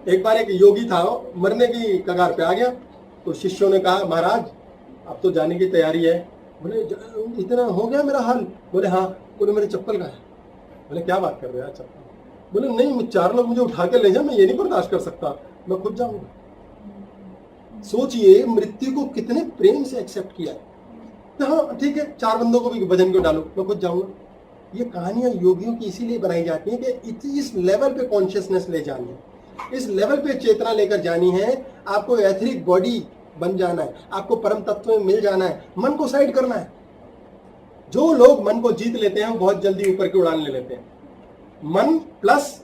एक बार एक योगी था, मरने की कगार पे आ गया, तो शिष्यों ने कहा महाराज अब तो जाने की तैयारी है। बोले इतना हो गया मेरा हाल? बोले हाँ। बोले मेरी चप्पल कहाँ है? बोले क्या बात कर रहे हैं चप्पल? बोले नहीं, 4 लोग मुझे उठा के ले जाए, मैं ये नहीं बर्दाश्त कर सकता, मैं खुद जाऊंगा। सोचिए मृत्यु को कितने प्रेम से एक्सेप्ट किया है। हाँ ठीक है, 4 बंदों को भी भजन को डालो, मैं खुद जाऊंगा। ये कहानियां योगियों की इसीलिए बनाई जाती हैं कि इस लेवल पे कॉन्शियसनेस ले जानी है, इस लेवल पे चेतना लेकर जानी है। आपको एथरिक बॉडी बन जाना है, आपको परम तत्व में मिल जाना है, मन को साइड करना है। जो लोग मन को जीत लेते हैं वो बहुत जल्दी ऊपर की उड़ान ले लेते हैं। मन प्लस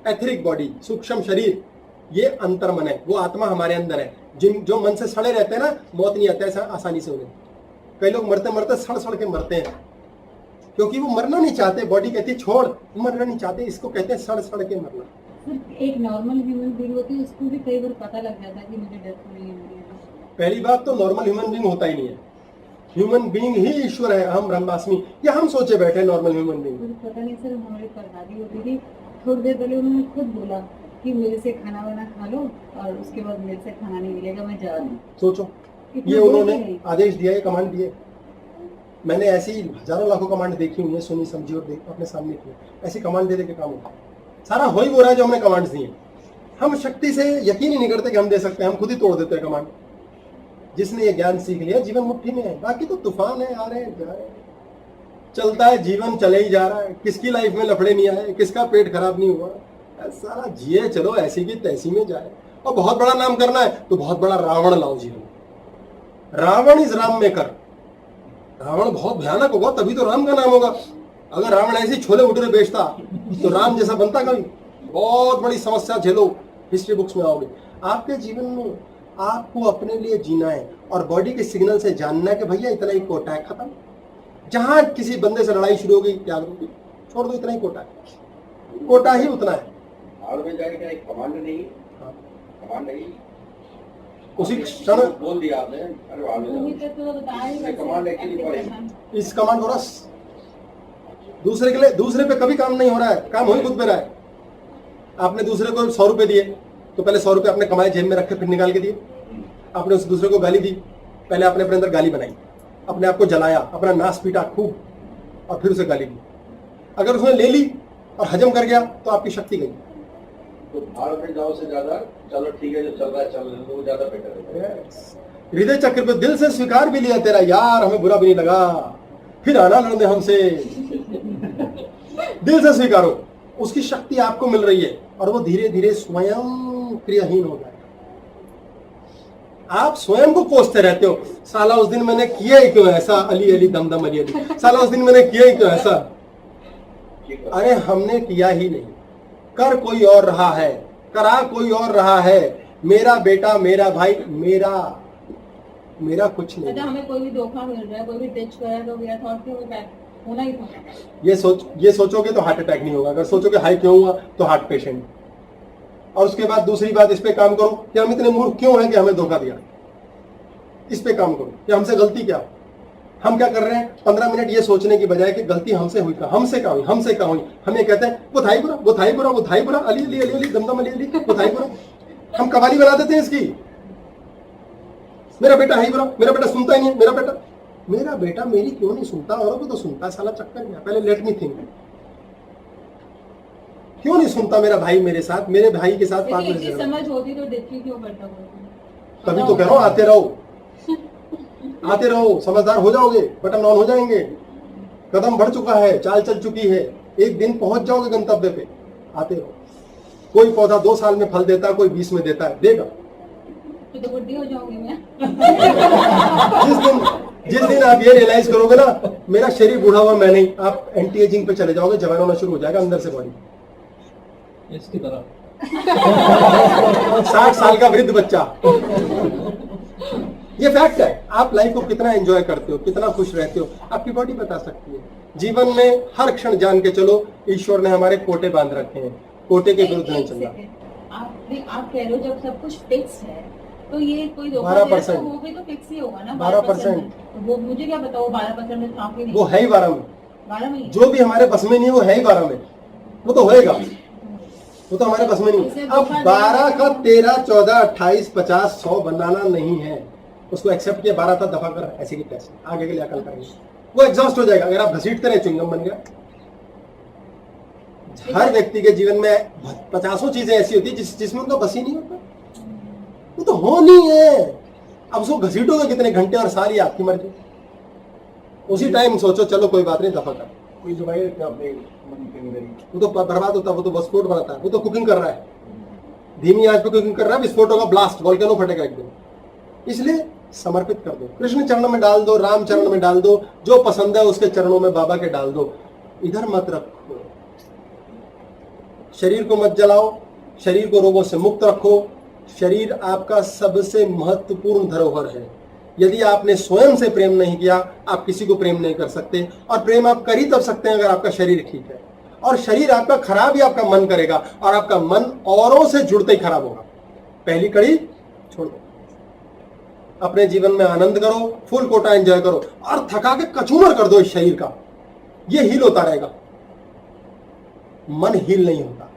एथरिक बॉडी, सूक्ष्म शरीर, ये अंतर मन है, वो आत्मा हमारे अंदर है। जो मन से सड़े रहते हैं ना, मौत नहीं आता है आसानी से उन्हें। कई लोग मरते मरते सड़ सड़ के मरते हैं, क्योंकि वो मरना नहीं चाहते। बॉडी कहती है छोड़, मरना नहीं चाहते, इसको कहते हैं सड़ सड़ के मरना। सिर्फ एक नॉर्मल ह्यूमन बीइंग होती है, उसको भी कई बार पता लग जाता है कि मुझे डेथ हो रही है। पहली बात तो नॉर्मल ह्यूमन बीइंग होता ही नहीं है। ह्यूमन बीइंग ही ईश्वर है, हम ब्रह्मास्मि, या हम सोचे बैठे नॉर्मल ह्यूमन बीइंग। मुझे पता नहीं सर, हमारी परदादी होती थी, थोड़ी देर पहले उन्होंने खुद बोला कि मेरे से खाना वाना खा लो और उसके बाद मेरे से खाना नहीं मिलेगा, मैं जा रही हूँ। सोचो, ये उन्होंने आदेश दिया है, कमांड दिए। मैंने ऐसी हजारों लाखों कमांड देखी हुई है, सुनी समझी और देख अपने सामने की। ऐसी कमांड दे के काम होता है। सारा हो ही वो रहा है जो हमने कमांड दिए। हम शक्ति से यकीन ही नहीं करते कि हम दे सकते हैं, हम खुद ही तोड़ देते हैं कमांड। जिसने ये ज्ञान सीख लिया, जीवन मुट्ठी में है, बाकी तो तूफान है, आ रहे हैं जा रहे हैं, चलता है जीवन, चले ही जा रहा है। किसकी लाइफ में लफड़े नहीं आए, किसका पेट खराब नहीं हुआ, सारा जिए चलो ऐसी की तैसी में जाए। और बहुत बड़ा नाम करना है तो बहुत बड़ा रावण लाओ जीवन। Ravan is Ram maker. रावण बहुत भयानक होगा तभी तो राम का नाम होगा। अगर रावण ऐसे छोले भटूरे बेचता तो राम जैसा बनता कभी? बहुत बड़ी समस्या झेलो, हिस्ट्री बुक्स में आओगे। आपके जीवन में आपको अपने लिए जीना है और बॉडी के सिग्नल से जानना है कि भैया इतना ही कोटा है, खत्म। जहां किसी बंदे से लड़ाई शुरू हो गई, त्याग दो, छोड़ दो, इतना ही कोटा है, कोटा ही उतना है। एक कमांड नहीं, कमांड नहीं, उसी क्षण बोल दिया आपने। इस कमांड को रस दूसरे के लिए, दूसरे पे कभी काम नहीं हो रहा है, काम हो ही खुद पे रहा है। आपने दूसरे को 100 रुपए दिए तो पहले 100 रुपए अपने कमाए जेब में रखे, फिर निकाल के दिए। आपने उस दूसरे को गाली दी, पहले आपने अपने अंदर गाली बनाई, अपने आप को जलाया, अपना नाश पीटा खूब, और फिर उसे गाली दी। अगर उसने ले ली और हजम कर गया तो आपकी शक्ति गई। तो भारत में जाओ से ज्यादा चलो ठीक है, जो चल रहा है चल रहा है, वो ज्यादा बेटर है। हृदय चक्र पे दिल से स्वीकार भी लिया तेरा यार, हमें बुरा भी नहीं लगा, फिर आना लड़ने हमसे। दिल से स्वीकारो, उसकी शक्ति आपको मिल रही है और वो धीरे धीरे स्वयं क्रियाहीन हो जाएगा। आप स्वयं को कोसते रहते हो, साला उस दिन मैंने किया ही क्यों ऐसा, अली अली दमदम अली अली, साला उस दिन मैंने किया ही क्यों ऐसा। अरे हमने किया ही नहीं, कर कोई और रहा है, करा कोई और रहा है। मेरा बेटा, मेरा भाई, मेरा कुछ नहीं। हमें कोई भी धोखा मिल रहा है, कोई भी टच कर रहा है तो मेरा थॉट क्यों होना ही था। ये सोचोगे तो हार्ट अटैक नहीं होगा। अगर सोचोगे हाई क्यों हुआ तो हार्ट पेशेंट। और उसके बाद दूसरी बात, इस पे काम करो कि हम इतने मूर्ख क्यों हैं कि हमें धोखा दिया। इस पे काम करो कि हमसे गलती क्या, हम क्या कर रहे हैं। 15 मिनट ये सोचने की बजाय कि गलती हमसे हुई, हमसे क्या हुई, हमसे क्या हुई। हम ये कहते हैं वो था ही बुरा, वो था ही बुरा, वो था ही बुरा, अली अली अली अली दमदम अली अली, वो था ही बुरा। हम कवाली बना देते हैं इसकी। मेरा बेटा है ही बुरा, मेरा बेटा सुनता ही नहीं, मेरा बेटा मेरी क्यों नहीं सुनता, औरों को तो सुनता है, साला चक्कर क्या। पहले लेट मी थिंक, क्यों नहीं सुनता मेरा भाई मेरे साथ, मेरे भाई के साथ बात नहीं समझ होती तो देखी क्यों करता हूं। तभी तो कह रहा हूं आते रहो, समझदार हो जाओगे, बटन ऑन हो जाएंगे। कदम बढ़ चुका है, चाल चल चुकी है, एक दिन पहुंच जाओगे गंतव्य पे। आते रहो। कोई पौधा 2 साल में फल देता है, कोई 20 में देता है, देगा। तो बुढ़ी हो जाऊंगी मैं। जिस दिन आप ये रियलाइज करोगे ना मेरा शरीर बूढ़ा हुआ मैं नहीं, आप एंटी एजिंग पे चले जाओगे, जवान होना शुरू हो जाएगा अंदर से बॉडी। इसकी तरह 60 साल का वृद्ध बच्चा। ये फैक्ट है। आप लाइफ को कितना एंजॉय करते हो, कितना खुश रहते हो, आपकी बॉडी बता सकती है। जीवन में हर क्षण जान के चलो, ईश्वर ने हमारे कोटे बांध रखे हैं, कोटे के विरुद्ध नहीं चलना। आप कह रहे हो जब सब कुछ फिक्स है तो ये कोई 12% हो गई तो फिक्स ही होगा ना। 12%। वो मुझे क्या पता, वो 12% में काफी नहीं, वो है ही 12 में। 12 में जो भी हमारे बस में नहीं वो है ही 12 में, वो तो होएगा। वो तो हमारे बस में नहीं इसे है। अब धोखा 12 देना का 13, 14, 28, 50, 100 बनाना नहीं है। उसको एक्सेप्ट किया, 12 तक दफा कर, ऐसे की तैसे, आगे के लिए अकल करेंगे। वो एग्जॉस्ट हो जाएगा अगर आप घसीटते रहे, च्युइंगम बन गया। हर व्यक्ति के जीवन में 50 चीजें ऐसी होती है जिसमें उनका बस ही नहीं होता। वो तो हो नहीं है। अब उसको घसीटोगे कितने घंटे और साल, ये आपकी मर्जी। उसी टाइम सोचो चलो कोई बात नहीं, दफा कर। कोई जो भाई अपने मन के अंदर ही वो तो बर्बाद होता है, वो तो विस्फोट बनाता है, वो तो कुकिंग कर रहा है, धीमी आंच पे कुकिंग कर रहा है, विस्फोट होगा, ब्लास्ट, वोल्केनो फटेगा एकदम। इसलिए समर्पित कर दो, कृष्ण चरणों में डाल दो, राम चरणों में डाल दो, जो पसंद है उसके चरणों में बाबा के डाल दो। इधर मत रखो, शरीर को मत जलाओ, शरीर को रोगों से मुक्त रखो। शरीर आपका सबसे महत्वपूर्ण धरोहर है। यदि आपने स्वयं से प्रेम नहीं किया, आप किसी को प्रेम नहीं कर सकते। और प्रेम आप कर ही तब सकते हैं अगर आपका शरीर ठीक है। और शरीर आपका खराब ही आपका मन करेगा, और आपका मन औरों से जुड़ते ही खराब होगा। पहली कड़ी छोड़ दो, अपने जीवन में आनंद करो, फुल कोटा एंजॉय करो, और थका के कचूमर कर दो इस शरीर का। ये हील होता रहेगा, मन हील नहीं होता।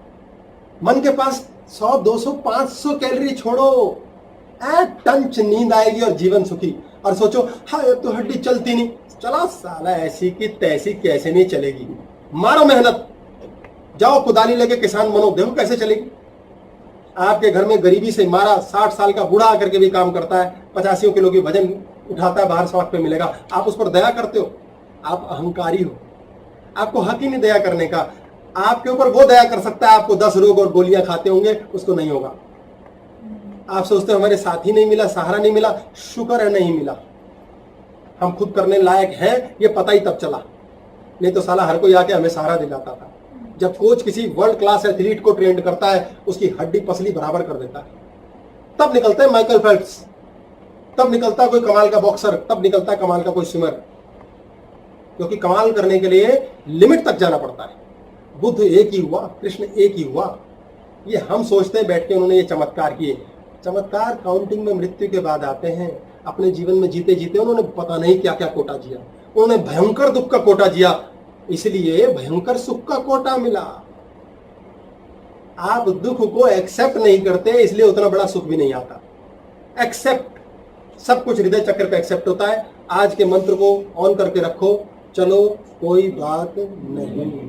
मन के पास 100, 200, 500 कैलोरी छोड़ो, टंच नींद आएगी और जीवन सुखी। और सोचो हाँ अब तो हड्डी चलती नहीं, चला साला ऐसी की तैसी कैसे नहीं चलेगी। मारो मेहनत, जाओ कुदाली लेके किसान बनो, देखो कैसे चलेगी। आपके घर में गरीबी से मारा 60 साल का बूढ़ा आकर के भी काम करता है, 85 किलो की वजन उठाता है, बाहर सड़क पे मिलेगा, आप उस पर दया करते हो? आप अहंकारी हो, आपको हक ही नहीं दया करने का। आपके ऊपर वो दया कर सकता है, आपको 10 रोग और गोलियां खाते होंगे, उसको नहीं होगा। आप सोचते हो हमारे साथी नहीं मिला, सहारा नहीं मिला, शुक्र है नहीं मिला। हम खुद करने लायक हैं, ये पता ही तब चला, नहीं तो साला हर कोई आके हमें सहारा दिलाता था। जब कोच किसी वर्ल्ड क्लास एथलीट को ट्रेंड करता है, उसकी हड्डी पसली बराबर कर देता है, तब निकलता है माइकल फेल्प्स, तब निकलता है कोई कमाल का बॉक्सर, तब निकलता है कमाल का कोई स्विमर। क्योंकि कमाल करने के लिए लिमिट तक जाना पड़ता है। बुद्ध एक ही हुआ, कृष्ण एक ही हुआ। ये हम सोचते हैं बैठ के उन्होंने ये चमत्कार किए। चमत्कार काउंटिंग में मृत्यु के बाद आते हैं। अपने जीवन में जीते जीते उन्होंने पता नहीं क्या क्या कोटा जिया, उन्होंने भयंकर दुख का कोटा जिया, इसलिए भयंकर सुख का कोटा मिला। आप दुख को एक्सेप्ट नहीं करते, इसलिए उतना बड़ा सुख भी नहीं आता। एक्सेप्ट, सब कुछ हृदय चक्र पे एक्सेप्ट होता है। आज के मंत्र को ऑन करके रखो, चलो कोई बात नहीं।